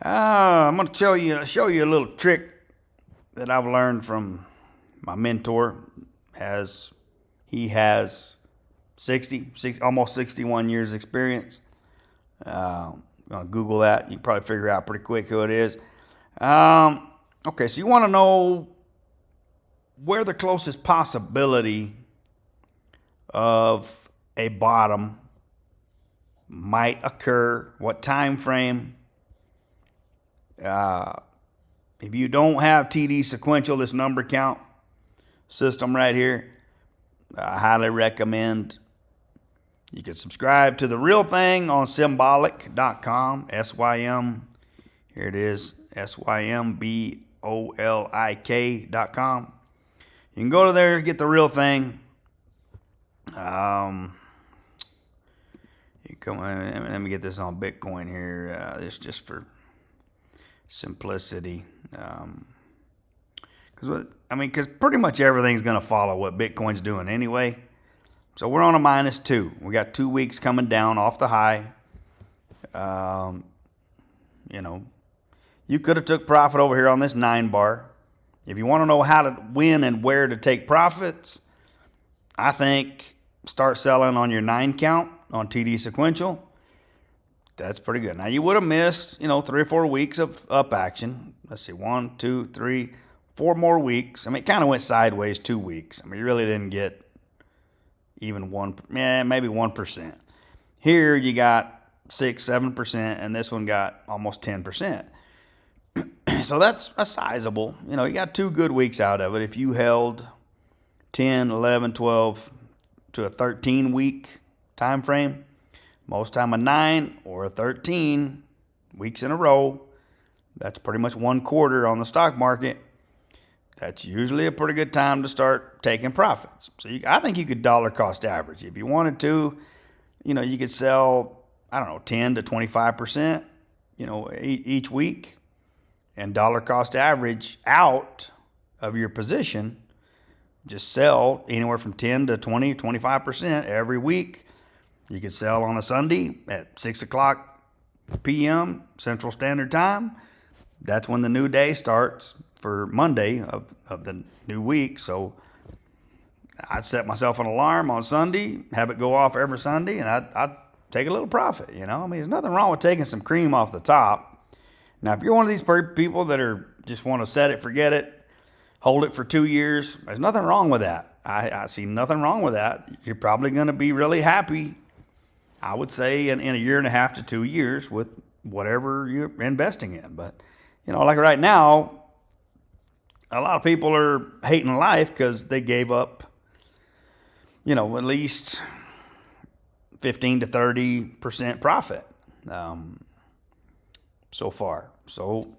I'm going to show you a little trick that I've learned from my mentor. Has He has 60, almost 61 years experience. Google that. You can probably figure out pretty quick who it is. Okay, so you want to know where the closest possibility of a bottom might occur, what time frame. If you don't have TD Sequential, this number count system right here, I highly recommend you can subscribe to The Real Thing on symbolic.com. SYM, here it is, SYMBOLIK.com. You can go to there, get The Real Thing. Let me get this on Bitcoin here. This just for simplicity. Because pretty much everything's going to follow what Bitcoin's doing anyway. So we're on a -2. We got 2 weeks coming down off the high. You could have took profit over here on this 9 bar. If you want to know how to when and where to take profits, I think start selling on your 9 count on TD Sequential. That's pretty good. Now you would have missed, 3 or 4 weeks of up action. Let's see, 1, 2, 3, 4 more weeks. It kind of went sideways 2 weeks. You really didn't get even maybe 1%. Here you got 6, 7%, and this one got almost 10%. So that's a sizable. You got 2 good weeks out of it. If you held 10, 11, 12 to a 13-week time frame, most time a 9 or a 13 weeks in a row, that's pretty much 1 quarter on the stock market. That's usually a pretty good time to start taking profits. So I think you could dollar cost average. If you wanted to, you could sell, 10 to 25%, each week, and dollar cost average out of your position. Just sell anywhere from 10 to 20, 25% every week. You could sell on a Sunday at 6 o'clock p.m. Central Standard Time. That's when the new day starts for Monday of the new week. So I'd set myself an alarm on Sunday, have it go off every Sunday, and I'd take a little profit. There's nothing wrong with taking some cream off the top. Now, if you're one of these people that are just want to set it, forget it, hold it for 2 years, there's nothing wrong with that. I see nothing wrong with that. You're probably going to be really happy, I would say, in a year and a half to 2 years with whatever you're investing in. But, like right now, a lot of people are hating life because they gave up, at least 15 to 30% profit so far. So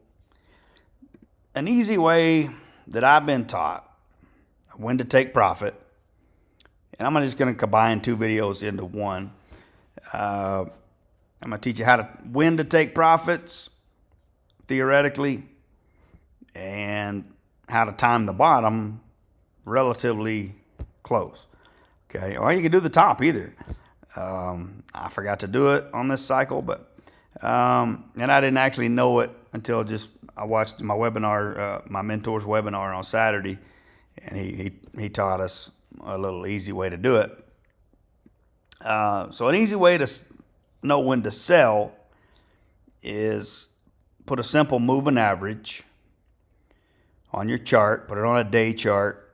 an easy way that I've been taught when to take profit, and I'm just going to combine 2 videos into one. I'm going to teach you when to take profits theoretically, and how to time the bottom relatively close. Okay, or you can do the top either. I forgot to do it on this cycle, but and I didn't actually know it until I watched my webinar, my mentor's webinar on Saturday, and he taught us a little easy way to do it. So an easy way to know when to sell is put a simple moving average on your chart. Put it on a day chart.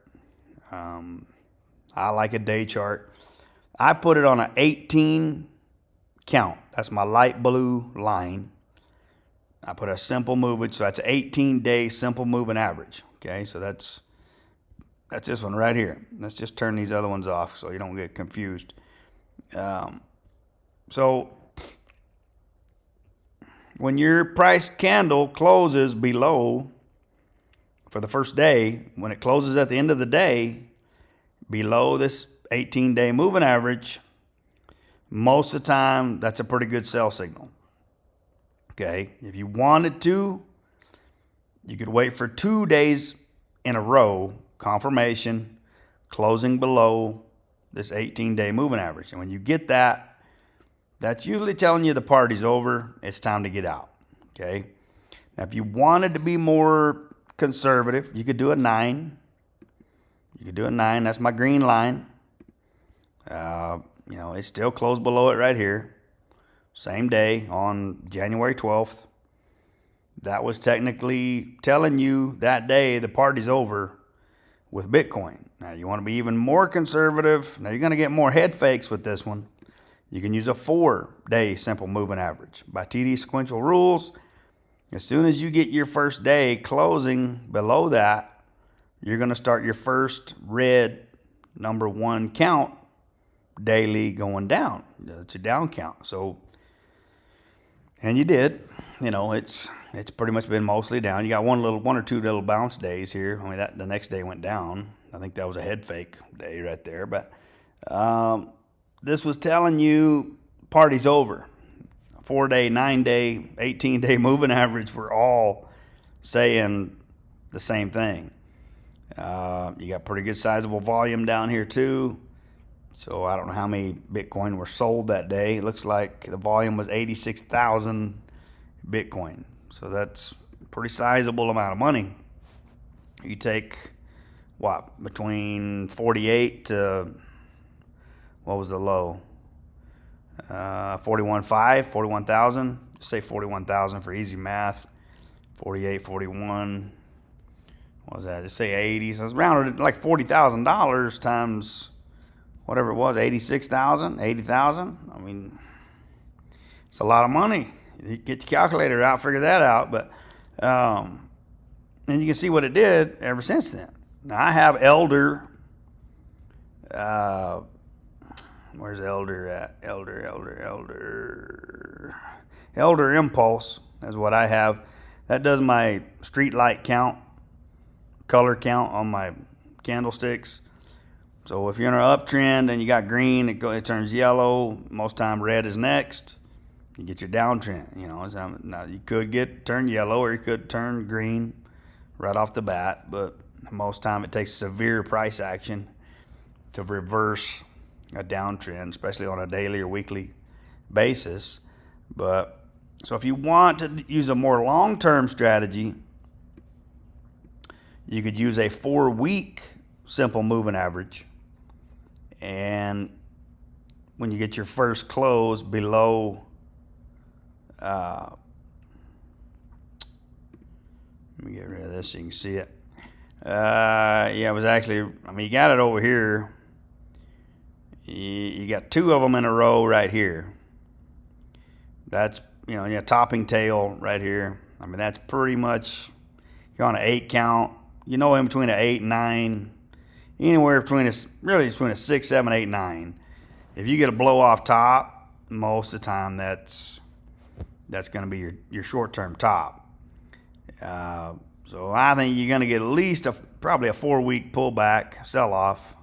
I like a day chart. I put it on an 18 count. That's my light blue line. I put a simple moving, so that's an 18-day simple moving average. Okay, so that's this one right here. Let's just turn these other ones off so you don't get confused. So when your price candle closes below, for the first day, when it closes at the end of the day, below this 18-day moving average, most of the time, that's a pretty good sell signal. Okay, if you wanted to, you could wait for 2 days in a row, confirmation, closing below this 18-day moving average. And when you get that, that's usually telling you the party's over. It's time to get out. Okay, Now, if you wanted to be more conservative, you could do a 9. You could do a 9. That's my green line. It's still closed below it right here. Same day on January 12th. That was technically telling you that day the party's over with Bitcoin. Now, you want to be even more conservative. Now, you're going to get more head fakes with this one. You can use a 4-day simple moving average. By TD sequential rules, as soon as you get your first day closing below that, you're going to start your first red number 1 count daily going down. It's a down count. So, and you did. It's pretty much been mostly down. You got one or two little bounce days here. I mean, the next day went down. I think that was a head fake day right there. But this was telling you party's over. 4-day, 9-day, 18-day moving average were all saying the same thing. You got pretty good sizable volume down here too. So I don't know how many Bitcoin were sold that day. It looks like the volume was 86,000 Bitcoin. So that's a pretty sizable amount of money. You take, between 48 to, what was the low? 41,000. Say 41,000 for easy math. 48, 41. What was that? Just say 80. So it's rounded like $40,000 times whatever it was, 86,000, 80,000. I mean, it's a lot of money. You get your calculator out, figure that out. But and you can see what it did ever since then. Now I have Elder. Where's Elder at? Elder Impulse is what I have. That does my street light count, color count on my candlesticks. So if you're in an uptrend and you got green, it turns yellow. Most time red is next. You get your downtrend. Now you could turn yellow or you could turn green right off the bat, but most time it takes severe price action to reverse a downtrend, especially on a daily or weekly basis. But so if you want to use a more long-term strategy, you could use a 4-week simple moving average. And when you get your first close below, let me get rid of this so you can see it. It was actually, you got it over here. You got 2 of them in a row right here. That's, you got topping tail right here. That's pretty much, you're on an 8 count. In between an 8 and 9. Anywhere between a 6, 7, 8, 9. If you get a blow off top, most of the time that's going to be your short-term top. So I think you're going to get at least probably a 4-week pullback, sell-off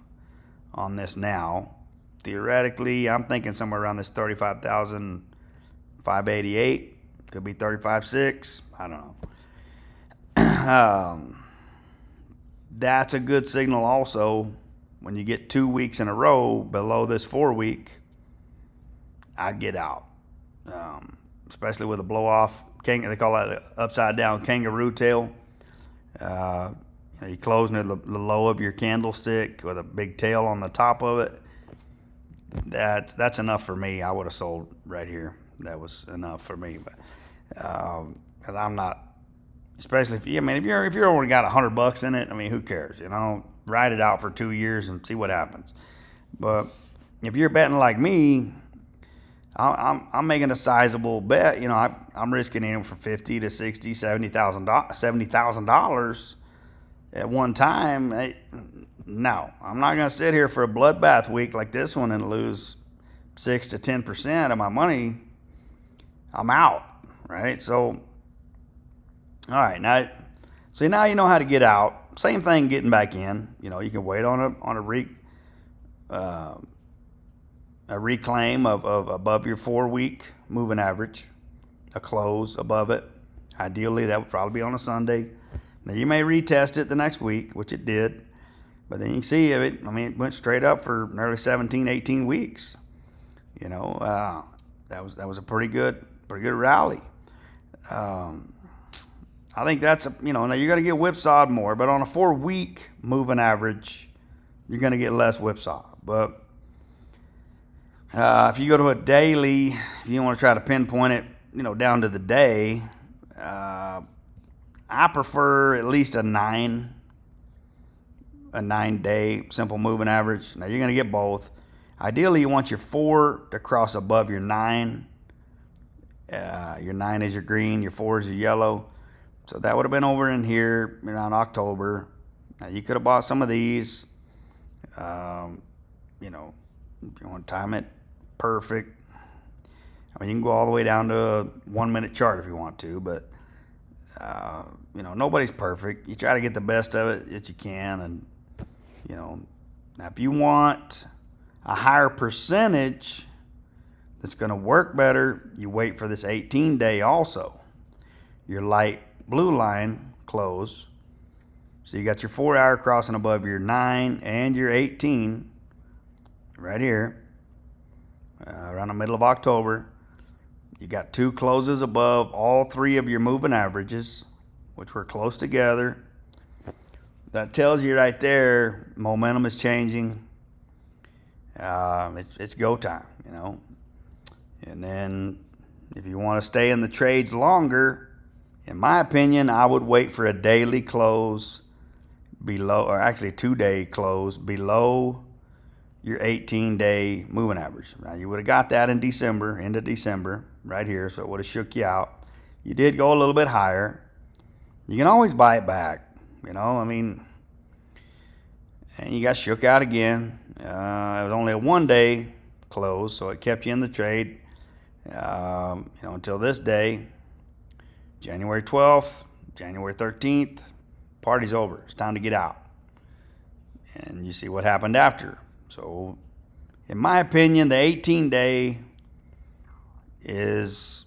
on this now. Theoretically, I'm thinking somewhere around this 35,588. Could be 35.6. I don't know. That's a good signal also when you get 2 weeks in a row below this 4-week. I'd get out, especially with a blow off. They call that an upside down kangaroo tail. You close near the low of your candlestick with a big tail on the top of it. That's enough for me. I would have sold right here. That was enough for me, but because I'm not. Especially if you're only got $100 in it, who cares? Ride it out for 2 years and see what happens. But if you're betting like me, I'm making a sizable bet. I'm risking anywhere from $50,000 to $60,000, $70,000 at one time. No, I'm not going to sit here for a bloodbath week like this one and lose 6 to 10% of my money. I'm out, right? So. All right, now you know how to get out. Same thing getting back in. You can wait on a reclaim of above your 4-week moving average, a close above it. Ideally, that would probably be on a Sunday. Now you may retest it the next week, which it did, but then you can see it went straight up for nearly 17, 18 weeks. That was a pretty good rally. I think that's now you're going to get whipsawed more, but on a 4-week moving average, you're going to get less whipsaw. But if you go to a daily, if you want to try to pinpoint it, down to the day, I prefer at least a 9-day simple moving average. Now you're going to get both. Ideally, you want your 4 to cross above your 9. Your 9 is your green, your 4 is your yellow. So that would have been over in here around October. Now you could have bought some of these. If you want to time it perfect. I mean, you can go all the way down to a 1-minute chart if you want to, but nobody's perfect. You try to get the best of it that you can, and now if you want a higher percentage that's going to work better, you wait for this 18-day also. Your light blue line close. So you got your 4-hour crossing above your 9 and your 18 right here around the middle of October. You got 2 closes above all 3 of your moving averages, which were close together. That tells you right there momentum is changing. It's go time, And then if you want to stay in the trades longer, in my opinion, I would wait for a daily close below, or actually 2-day close below your 18-day moving average. Now, you would have got that in December, end of December, right here, so it would have shook you out. You did go a little bit higher. You can always buy it back, and you got shook out again. It was only a 1-day close, so it kept you in the trade, until this day, January 12th, January 13th, party's over. It's time to get out. And you see what happened after. So, in my opinion, the 18-day it's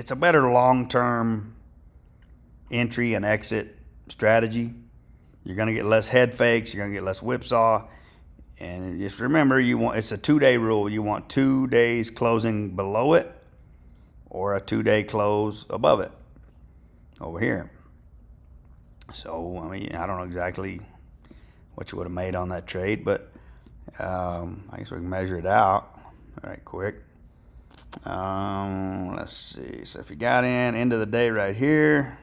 a better long-term entry and exit strategy. You're going to get less head fakes. You're going to get less whipsaw. And just remember, it's a 2-day rule. You want 2 days closing below it or a 2-day close above it over here. So, I don't know exactly what you would have made on that trade, but I guess we can measure it out. All right, quick. Let's see. So if you got in end of the day right here,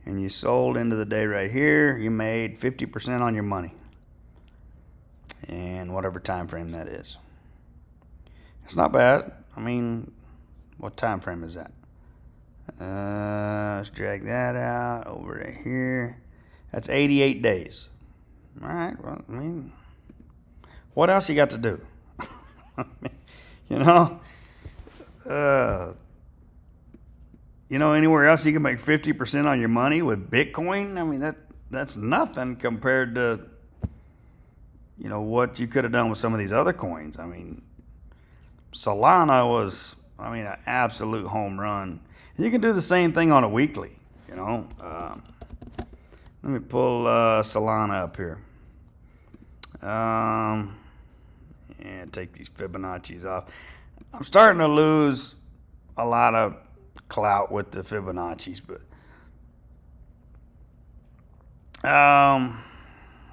and you sold into the day right here, you made 50% on your money, and whatever time frame that is. It's not bad. What time frame is that? Let's drag that out over to here. That's 88 days. All right. Well, what else you got to do? Anywhere else you can make 50% on your money with Bitcoin? That's nothing compared to, what you could have done with some of these other coins. Solana was, an absolute home run. And you can do the same thing on a weekly, Let me pull Solana up here. And take these Fibonacci's off. I'm starting to lose a lot of clout with the Fibonacci's, but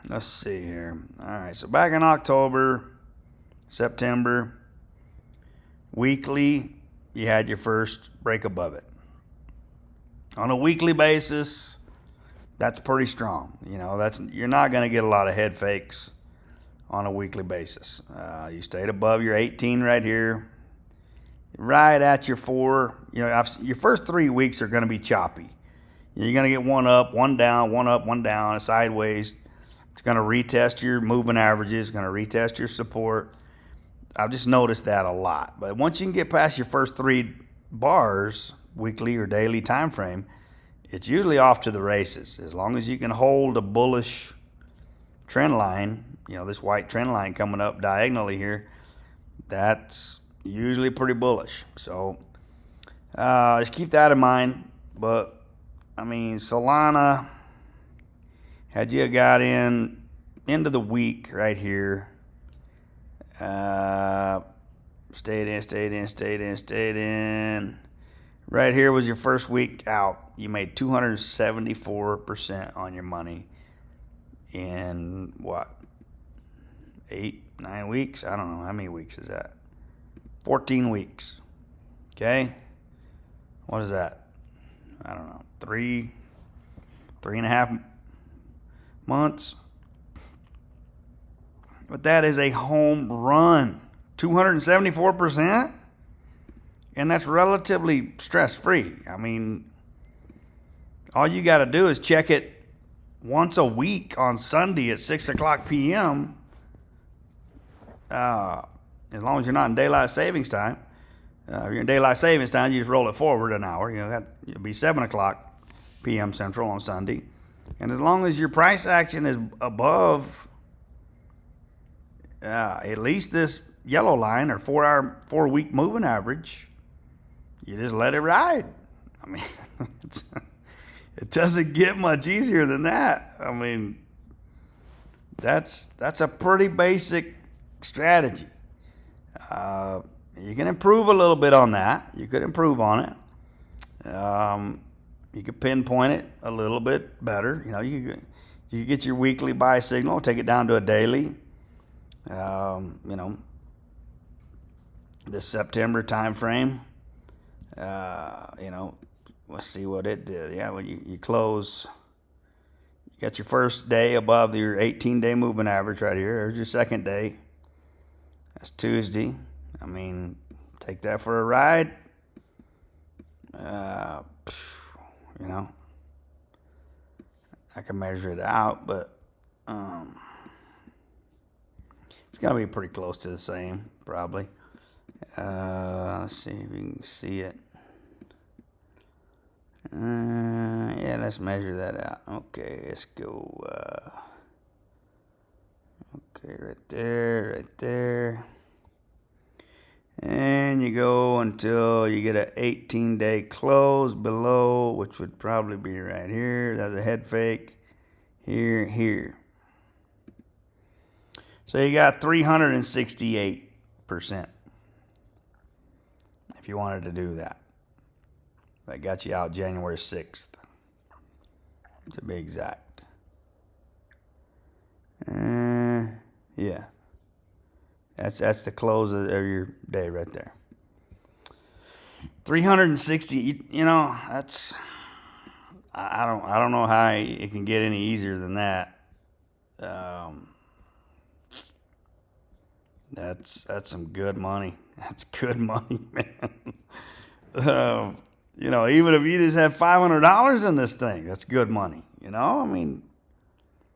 let's see here. All right, so back in October, September, weekly, you had your first break above it. On a weekly basis, that's pretty strong. You're not going to get a lot of head fakes on a weekly basis. You stayed above your 18 right here, right at your 4. Your first 3 weeks are going to be choppy. You're going to get one up, one down, one up, one down, sideways. It's going to retest your moving averages, going to retest your support. I've just noticed that a lot. But once you can get past your first 3 bars, weekly or daily time frame, it's usually off to the races. As long as you can hold a bullish trend line, this white trend line coming up diagonally here, that's usually pretty bullish. So just keep that in mind. But Solana, had you got into the week right here, stayed in, Right here was your first week out. You made 274% on your money in what? 8, 9 weeks? I don't know. How many weeks is that? 14 weeks. Okay? What is that? I don't know. 3.5 months. But that is a home run. 274%? And that's relatively stress-free. I mean, all you got to do is check it once a week on Sunday at 6 o'clock p.m. As long as you're not in daylight savings time. If you're in daylight savings time, you just roll it forward an hour. It'll be 7 o'clock p.m. Central on Sunday. And as long as your price action is above at least this yellow line or 4-week moving average, you just let it ride. I mean, it doesn't get much easier than that. I mean, that's a pretty basic strategy. You can improve a little bit on that. You could improve on it. You could pinpoint it a little bit better. You get your weekly buy signal, take it down to a daily. This September time frame. Let's see what it did. Yeah, when you close, you got your first day above your 18-day moving average right here. There's your second day. That's Tuesday. I mean, take that for a ride. I can measure it out, but it's going to be pretty close to the same, probably. Let's see if you can see it. Let's measure that out. Okay, let's go. Okay, right there. And you go until you get an 18-day close below, which would probably be right here. That's a head fake. Here. So you got 368%. If you wanted to do that. That got you out January 6th. To be exact. Yeah. That's the close of your day right there. 360. That's. I don't know how it can get any easier than that. That's some good money. That's good money, man. Even if you just have $500 in this thing, that's good money. I mean,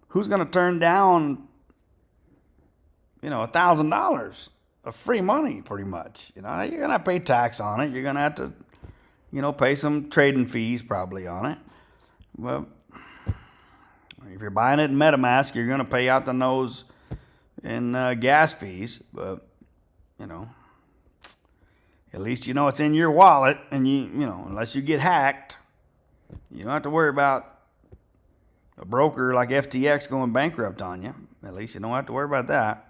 who's going to turn down, $1,000 of free money, pretty much? You're going to have to pay tax on it. You're going to have to, pay some trading fees probably on it. Well, if you're buying it in MetaMask, you're going to pay out the nose in gas fees. But, at least it's in your wallet, and unless you get hacked, you don't have to worry about a broker like FTX going bankrupt on you. At least you don't have to worry about that.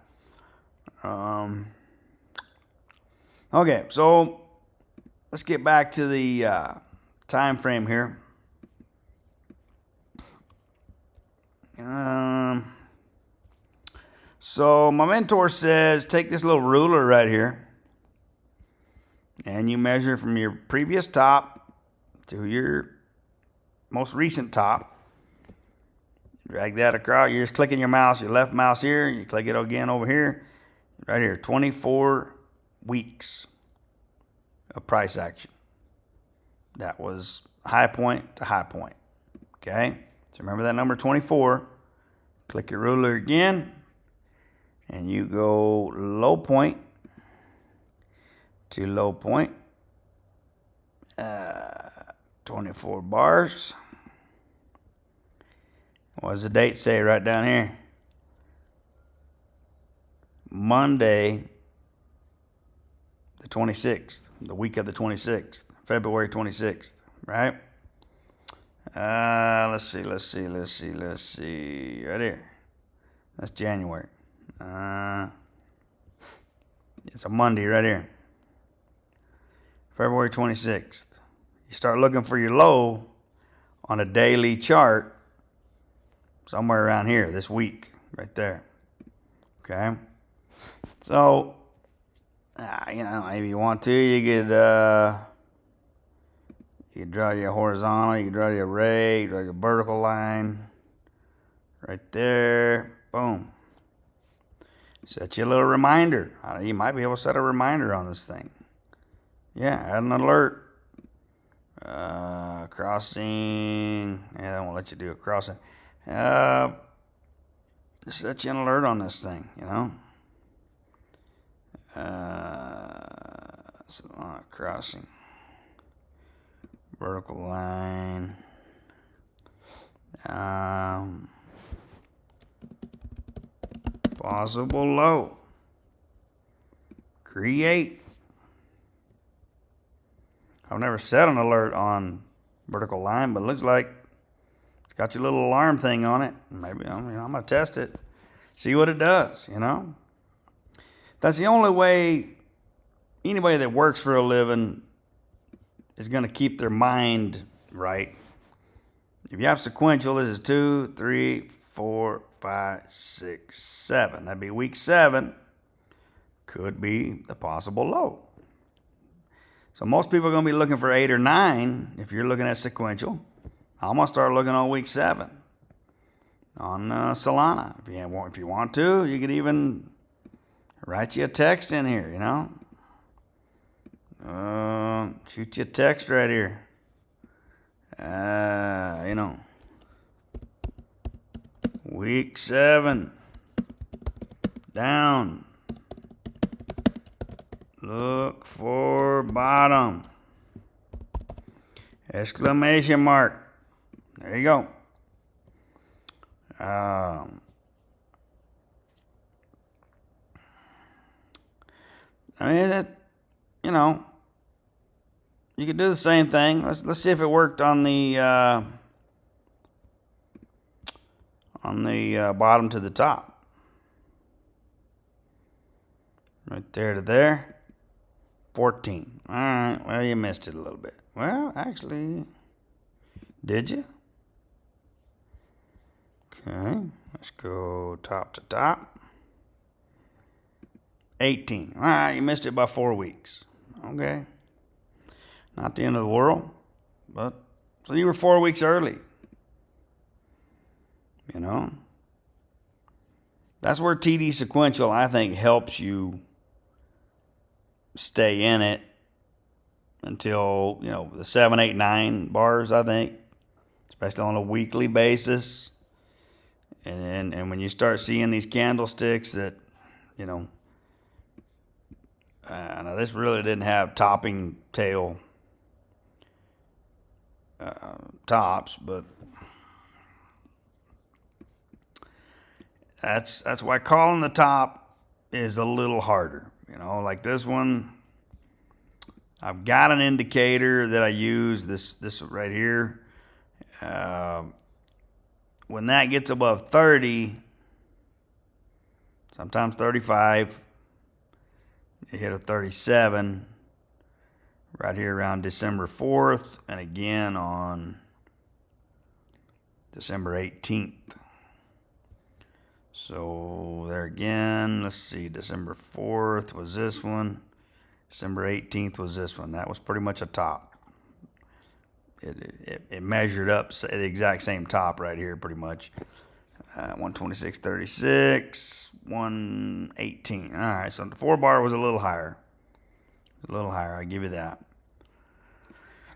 Okay, so let's get back to the time frame here. So my mentor says take this little ruler right here, and you measure from your previous top to your most recent top. Drag that across. You're just clicking your left mouse here. You click it again over here. Right here, 24 weeks of price action. That was high point to high point. Okay? So remember that number 24. Click your ruler again. And you go low point to low point. 24 bars. What does the date say right down here? Monday, the 26th, the week of the 26th, February 26th, right? Let's see. Right here. That's January. It's a Monday right here. February 26th. you start looking for your low on a daily chart somewhere around here this week, right there. Okay? So, if you want to, you could draw your horizontal, you can draw your ray, you draw your vertical line right there. Boom. Set you a little reminder. You might be able to set a reminder on this thing. Yeah, add an alert. Crossing. Yeah, I won't let you do a crossing. Just set you an alert on this thing, crossing. Vertical line. Possible low. Create. I've never set an alert on vertical line, but it looks like it's got your little alarm thing on it. Maybe I'm going to test it, see what it does, That's the only way anybody that works for a living is going to keep their mind right. If you have sequential, this is 2, 3, 4, 5, 6, 7. That'd be week 7. Could be the possible low. So most people are going to be looking for 8 or 9 if you're looking at sequential. I'm going to start looking on week 7 on Solana. If you want to, you could even write you a text in here, shoot you a text right here. Week 7. Down. Look for bottom. Exclamation mark. There you go. You could do the same thing. Let's see if it worked on the bottom to the top. Right there to there. 14. All right. Well, you missed it a little bit. Well, actually, did you? Okay. Let's go top to top. 18. All right. You missed it by 4 weeks. Okay. Not the end of the world. But, so you were 4 weeks early. That's where TD sequential, I think, helps you stay in it until, the 7, 8, 9 bars, I think, especially on a weekly basis. And when you start seeing these candlesticks that, now this really didn't have topping tail tops, but that's why calling the top is a little harder. Like this one, I've got an indicator that I use, this right here. When that gets above 30, sometimes 35, you hit a 37 right here around December 4th, and again on December 18th. So there again, let's see, December 4th was this one. December 18th was this one. That was pretty much a top. It measured up the exact same top right here pretty much. 126.36, 118. All right, so the 4 bar was a little higher. I'll give you that.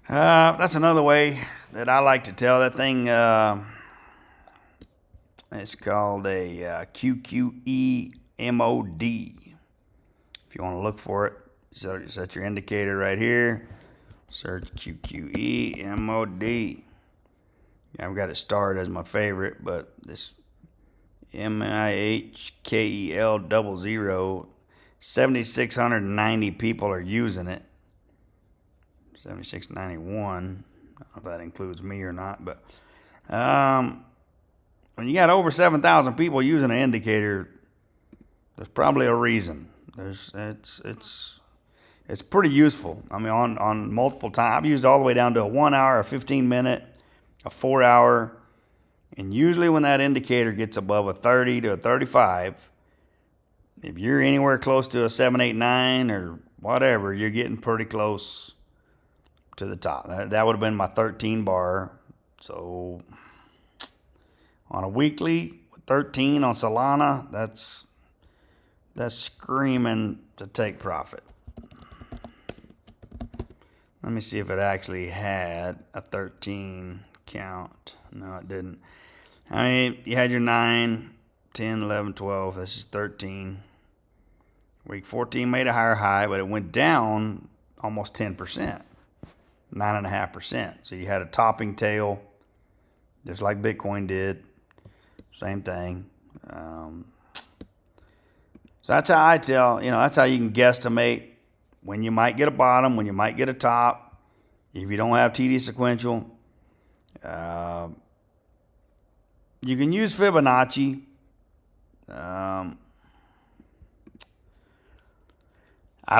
That's another way that I like to tell that thing. It's called a QQE MOD. If you want to look for it, set your indicator right here. Search QQE MOD. I've got it starred as my favorite, but this MIHKEL00, 7,690 people are using it. 7,691. I don't know if that includes me or not, but when you got over 7,000 people using an indicator, there's probably a reason. it's pretty useful. I mean, on multiple times. I've used it all the way down to a 1 hour, a 15-minute, a 4 hour. And usually when that indicator gets above a 30 to a 35, if you're anywhere close to a 7, 8, 9 or whatever, you're getting pretty close to the top. That would have been my 13 bar. So on a weekly, 13 on Solana, that's screaming to take profit. Let me see if it actually had a 13 count. No, it didn't. I mean, you had your 9, 10, 11, 12. This is 13. Week 14 made a higher high, but it went down almost 10%, 9.5%. So you had a topping tail, just like Bitcoin did. Same thing. So that's how I tell, that's how you can guesstimate when you might get a bottom, when you might get a top. If you don't have TD sequential, you can use Fibonacci. I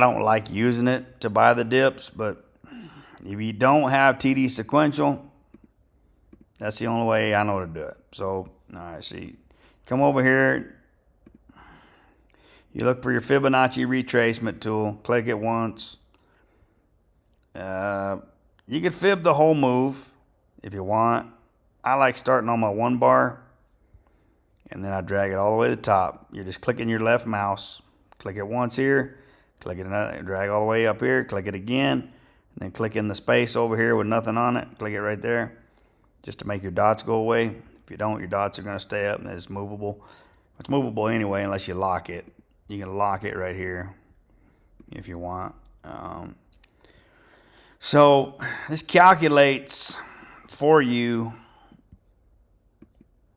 don't like using it to buy the dips, but if you don't have TD sequential, that's the only way I know to do it. So, all right, see, come over here. You look for your Fibonacci retracement tool. Click it once. You can fib the whole move if you want. I like starting on my 1 bar, and then I drag it all the way to the top. You're just clicking your left mouse. Click it once here. Click it another. Drag all the way up here. Click it again. And then click in the space over here with nothing on it. Click it right there just to make your dots go away. If you don't, your dots are going to stay up and it's movable. It's movable anyway unless you lock it. You can lock it right here if you want. So this calculates for you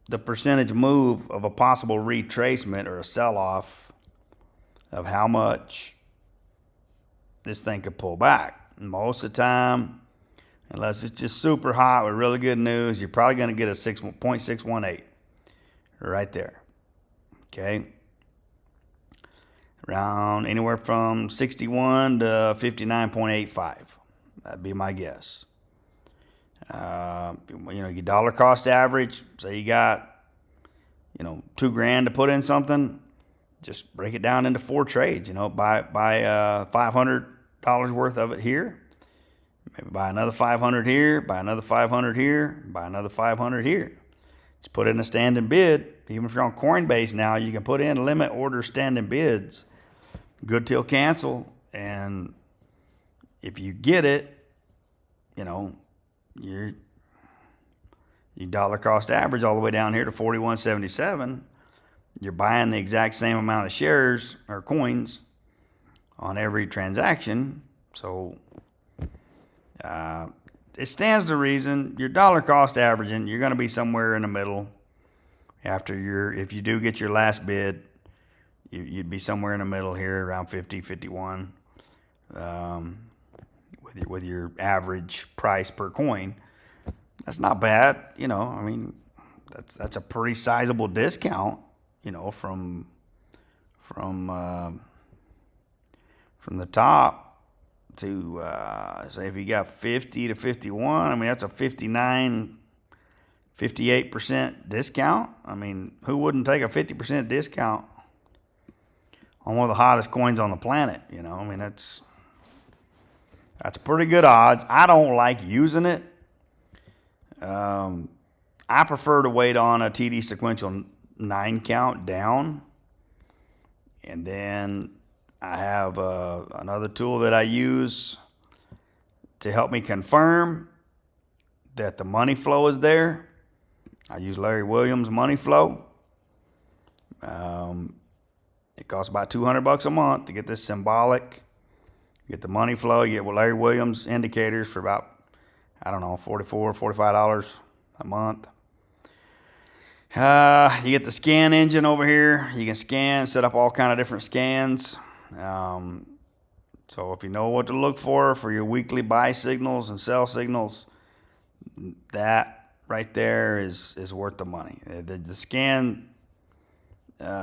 the percentage move of a possible retracement or a sell-off of how much this thing could pull back. Most of the time, unless it's just super hot with really good news, you're probably going to get a 0.618 right there. Okay? Around anywhere from 61 to 59.85. That'd be my guess. Your dollar cost average, say you got, $2,000 to put in something, just break it down into 4 trades, buy $500 worth of it here, maybe buy another 500 here, buy another 500 here, buy another 500 here. Just put in a standing bid. Even if you're on Coinbase now, you can put in limit order standing bids, good till cancel, and if you get it, your dollar cost average all the way down here to 41.77. You're buying the exact same amount of shares or coins on every transaction. So it stands to reason your dollar cost averaging, you're going to be somewhere in the middle. If you do get your last bid, you'd be somewhere in the middle here around 50, 51. With your average price per coin. That's not bad, that's a pretty sizable discount, from the top to say if you got 50 to 51, that's a 58% discount. Who wouldn't take a 50% discount on one of the hottest coins on the planet? That's pretty good odds. I don't like using it. I prefer to wait on a TD sequential 9 count down. And then I have another tool that I use to help me confirm that the money flow is there. I use Larry Williams Money Flow. It costs about $200 a month to get this symbolic. You get the money flow. You get Larry Williams indicators for about, $44, $45 a month. You get the scan engine over here. You can scan, set up all kind of different scans. So if you know what to look for your weekly buy signals and sell signals, that right there is worth the money. The scan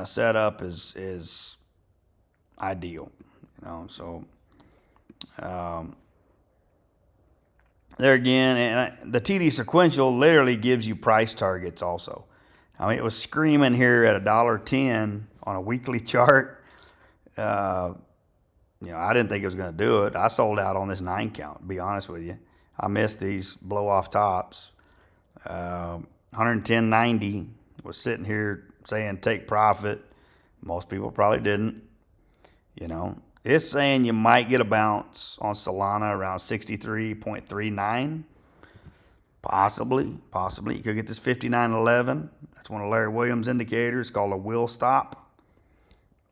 setup is ideal. So There again, and the TD sequential literally gives you price targets also. I mean, it was screaming here at $1.10 on a weekly chart. I didn't think it was going to do it. I sold out on this 9 count, to be honest with you. I missed these blow off tops. 110.90 was sitting here saying take profit. Most people probably didn't. It's saying you might get a bounce on Solana around 63.39. Possibly. You could get this 59.11. That's one of Larry Williams' indicators. It's called a will stop.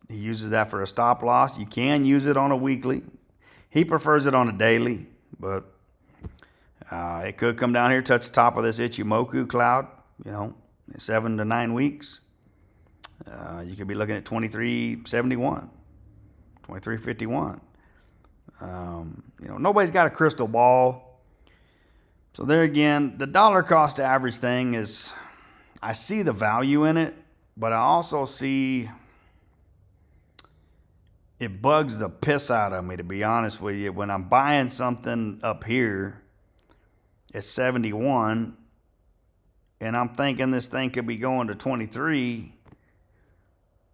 He uses that for a stop loss. You can use it on a weekly. He prefers it on a daily, but it could come down here, touch the top of this Ichimoku cloud, 7 to 9 weeks. You could be looking at 23.71, 23.51. Nobody's got a crystal ball. So there again, the dollar cost average thing is, I see the value in it, but I also see it bugs the piss out of me, to be honest with you. When I'm buying something up here at 71, and I'm thinking this thing could be going to 23,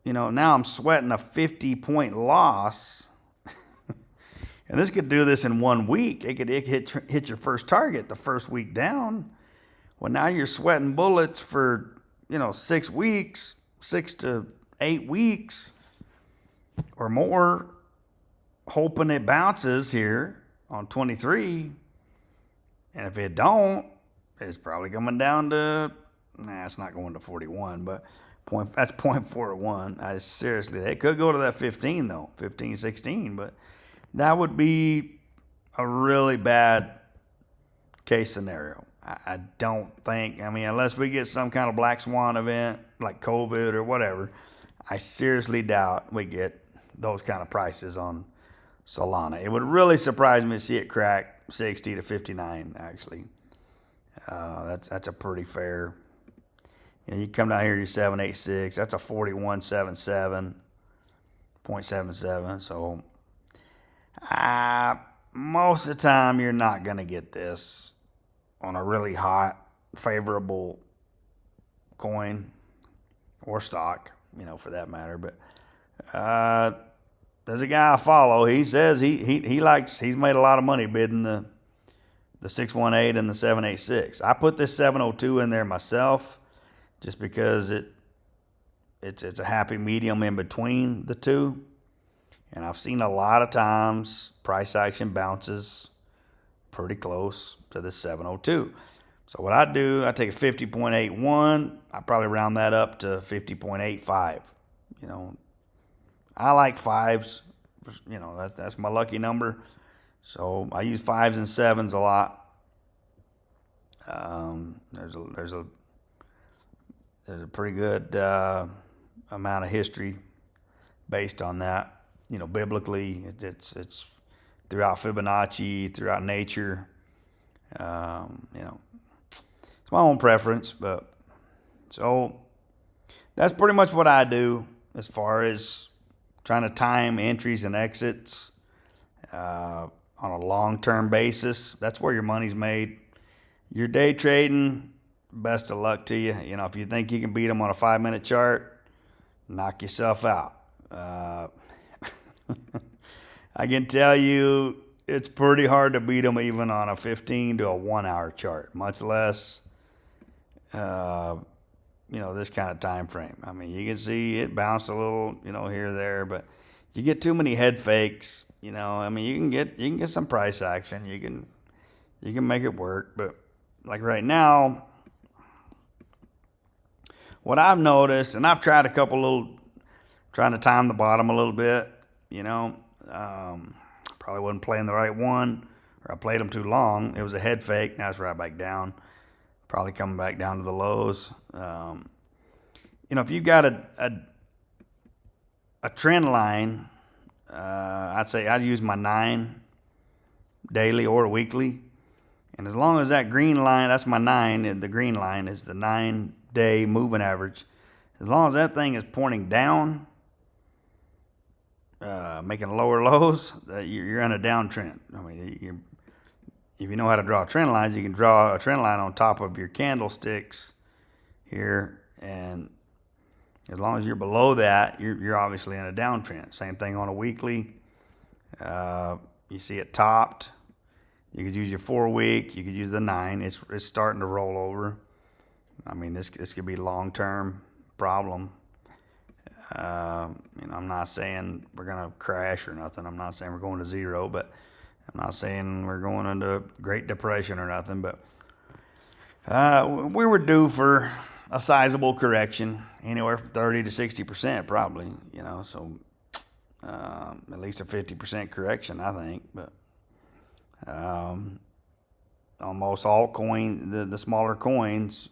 now I'm sweating a 50-point loss. And this could do this in 1 week. It could hit your first target the first week down. Well, now you're sweating bullets for, 6 weeks, 6 to 8 weeks or more, hoping it bounces here on 23. And if it don't, it's probably coming down to, it's not going to 41, but that's 0.41. Seriously, it could go to that 15 though, 15, 16, but that would be a really bad case scenario. I don't think, unless we get some kind of black swan event like COVID or whatever, I seriously doubt we get those kind of prices on Solana. It would really surprise me to see it crack 60 to 59, actually. That's a pretty fair. You come down here to 786, that's a 41.77. So most of the time you're not going to get this on a really hot, favorable coin or stock, for that matter. But there's a guy I follow. He says he's made a lot of money bidding the 618 and the 786. I put this 702 in there myself just because it's a happy medium in between the two. And I've seen a lot of times price action bounces pretty close to the 702. So what I do, I take a 50.81. I probably round that up to 50.85. I like fives. That's my lucky number. So I use 5s and 7s a lot. There's a pretty good amount of history based on that. Biblically, it's throughout Fibonacci, throughout nature. It's my own preference, but so that's pretty much what I do as far as trying to time entries and exits on a long-term basis. That's where your money's made. Your day trading, best of luck to you. If you think you can beat them on a 5-minute chart, knock yourself out. I can tell you it's pretty hard to beat them even on a 15 to a 1 hour chart, much less, this kind of time frame. You can see it bounced a little, here or there, but you get too many head fakes, you can get some price action. You can make it work, but like right now, what I've noticed, and I've tried trying to time the bottom a little bit, probably wasn't playing the right one, or I played them too long. It was a head fake. Now it's right back down. Probably coming back down to the lows. If you've got a trend line, I'd say I'd use my 9 daily or weekly. And as long as that green line, that's my 9, and the green line is the 9-day moving average. As long as that thing is pointing down, making lower lows, you're in a downtrend. I mean, if you know how to draw trend lines, you can draw a trend line on top of your candlesticks here, and as long as you're below that, you're obviously in a downtrend. Same thing on a weekly. You see it topped. You could use your 4-week. You could use the 9. It's starting to roll over. I mean, this could be a long-term problem. I'm not saying we're gonna crash or nothing. I'm not saying we're going to zero, but I'm not saying we're going into Great Depression or nothing. But we were due for a sizable correction, anywhere from 30 to 60%, probably. So at least a 50% correction, I think. But almost all the smaller coins,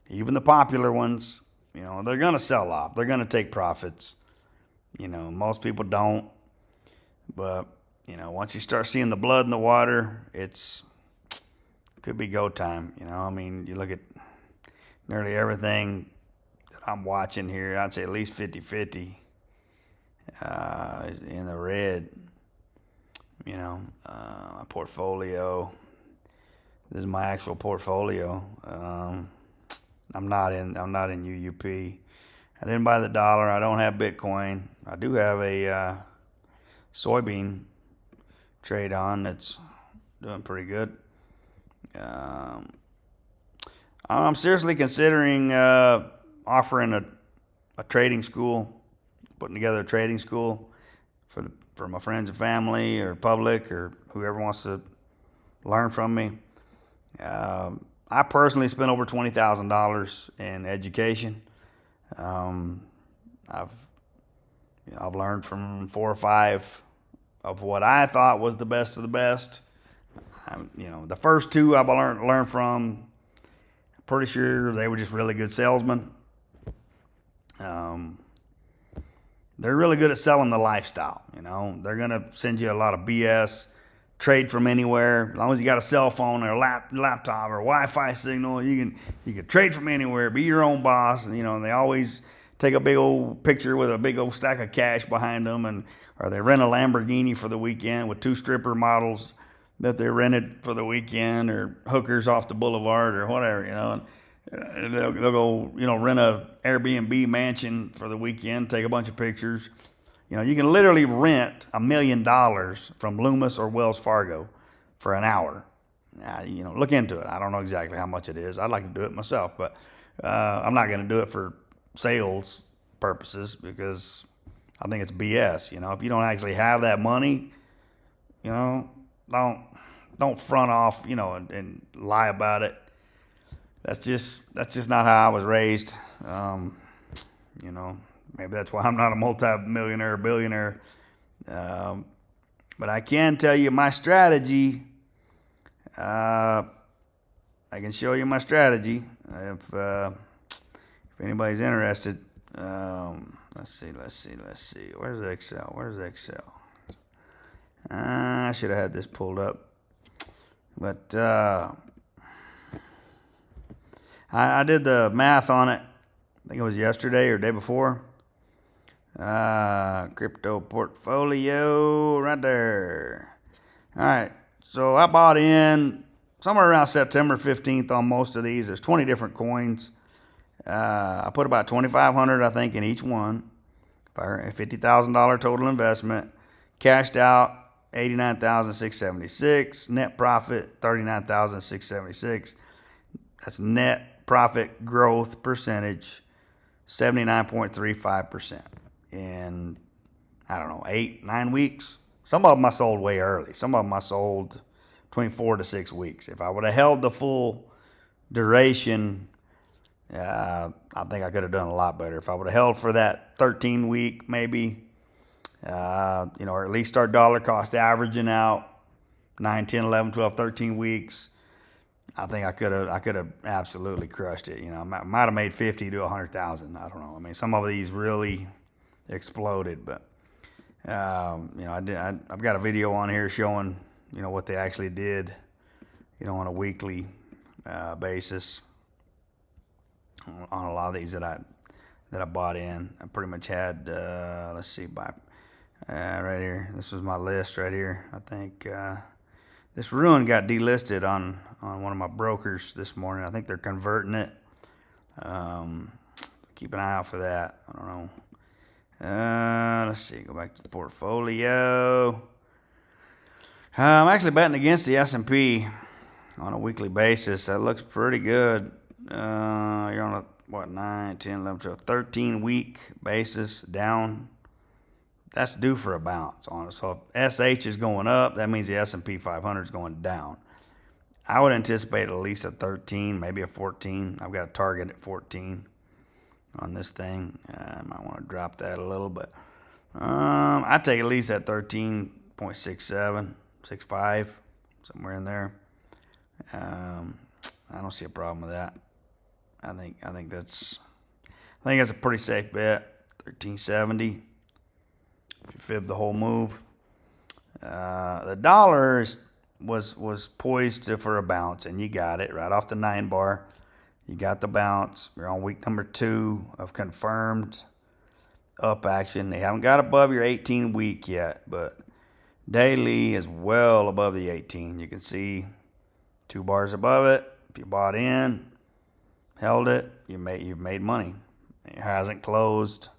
even the popular ones, they're going to sell off. They're going to take profits. Most people don't. But, once you start seeing the blood in the water, could be go time. You look at nearly everything that I'm watching here, I'd say at least 50-50 in the red. My portfolio. This is my actual portfolio. I'm not in UUP. I didn't buy the dollar. I don't have Bitcoin. I do have a soybean trade on that's doing pretty good. I'm seriously considering offering a trading school, putting together a trading school for my friends and family or public or whoever wants to learn from me. I personally spent over $20,000 in education. I've learned from 4 or 5 of what I thought was the best of the best. The first 2 I've learned from, pretty sure they were just really good salesmen. They're really good at selling the lifestyle. They're gonna send you a lot of BS. Trade from anywhere. As long as you got a cell phone or a laptop or Wi-Fi signal, you can trade from anywhere. Be your own boss. And they always take a big old picture with a big old stack of cash behind them, or they rent a Lamborghini for the weekend with 2 stripper models that they rented for the weekend, or hookers off the boulevard or whatever. And they'll go rent a Airbnb mansion for the weekend, take a bunch of pictures. You can literally rent $1 million from Loomis or Wells Fargo for an hour. Look into it. I don't know exactly how much it is. I'd like to do it myself, but I'm not going to do it for sales purposes because I think it's BS. If you don't actually have that money, don't front off, and lie about it. That's just not how I was raised. Maybe that's why I'm not a multi-millionaire or billionaire. But I can tell you my strategy. I can show you my strategy if anybody's interested. Let's see. Where's Excel? I should have had this pulled up. But I did the math on it. I think it was yesterday or day before. Crypto portfolio right there. All right. So I bought in somewhere around September 15th on most of these. There's 20 different coins. I put about $2,500, I think, in each one. $50,000 total investment. Cashed out $89,676. Net profit $39,676. That's net profit growth percentage 79.35%. In, I don't know, 8-9 weeks. Some of them I sold way early. Some of them I sold between 4 to 6 weeks. If I would have held the full duration, I think I could have done a lot better. If I would have held for that 13-week maybe, or at least start dollar cost averaging out 9, 10, 11, 12, 13 weeks, I think I could have absolutely crushed it. I might have made 50 to 100,000. I don't know. I mean, some of these really exploded, but I've got a video on here showing what they actually did, on a weekly basis on a lot of these that I bought in. I pretty much had Right here. This was my list right here. I think this ruin got delisted on one of my brokers this morning. I think they're converting it. Keep an eye out for that. I don't know. Let's see. Go back to the portfolio. I'm actually betting against the S&P on a weekly basis. That looks pretty good. You're on a 9, 10, 11, 12, 13-week basis down. That's due for a bounce on it. So if SH is going up, that means the S&P 500 is going down. I would anticipate at least a 13, maybe a 14. I've got a target at 14 on this thing. I might want to drop that a little, but I'd take at least that 13.67, 65, somewhere in there. I don't see a problem with that. I think that's a pretty safe bet. 1370. If you fib the whole move. The dollar was poised for a bounce, and you got it right off the 9 bar. You got the bounce. You're on week number 2 of confirmed up action. They haven't got above your 18 week yet, but daily is well above the 18. You can see 2 bars above it. If you bought in, held it, you've made money. It hasn't closed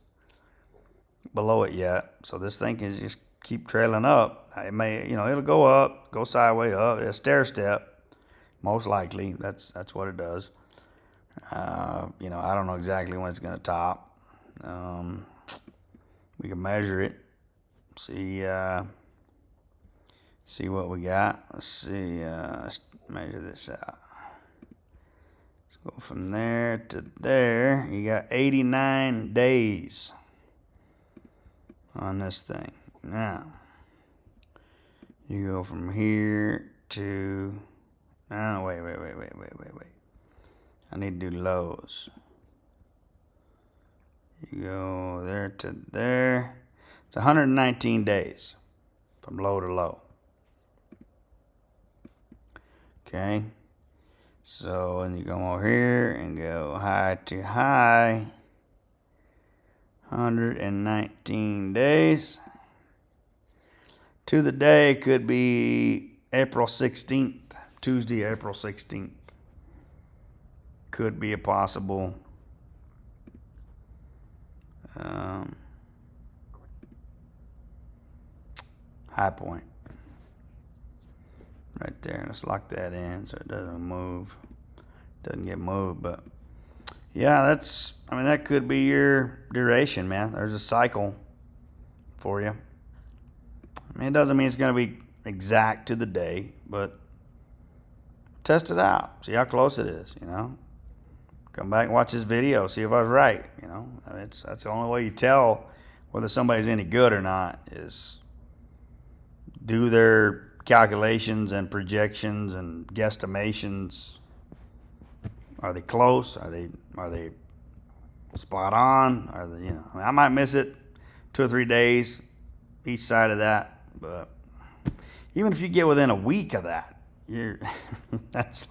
below it yet, so this thing can just keep trailing up. It may, it'll go up, go sideways up, a stair step, most likely. That's what it does. I don't know exactly when it's going to top. We can measure it, see what we got. Let's see. Let's measure this out. Let's go from there to there. You got 89 days on this thing. Now, you go from here to... No, wait. I need to do lows. You go there to there. It's 119 days from low to low. Okay. So, and you come over here and go high to high. 119 days. To the day could be April 16th, Tuesday, April 16th. Could be a possible high point. Right there. Let's lock that in so it doesn't move. Doesn't get moved, but yeah, that could be your duration, man. There's a cycle for you. It doesn't mean it's going to be exact to the day, but test it out. See how close it is, Come back and watch this video, see if I was right, That's the only way you tell whether somebody's any good or not is do their calculations and projections and guesstimations. Are they close? Are they spot on? Are they, I might miss it 2 or 3 days each side of that, but even if you get within a week of that, it's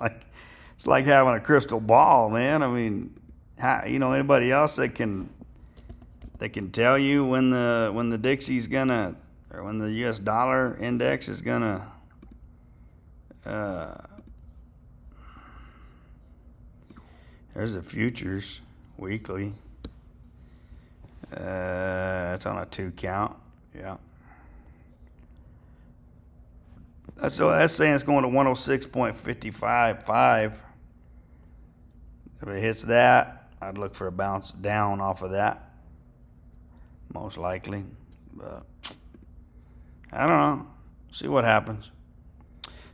like having a crystal ball, man. I mean, anybody else that can tell you when the Dixie's gonna, or when the U.S. dollar index is gonna there's the futures weekly. It's on a 2 count. Yeah. That's saying it's going to 106.555. If it hits that, I'd look for a bounce down off of that. Most likely. But I don't know. See what happens.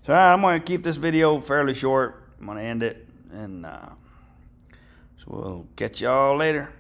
So I'm going to keep this video fairly short. I'm going to end it. And so we'll catch y'all later.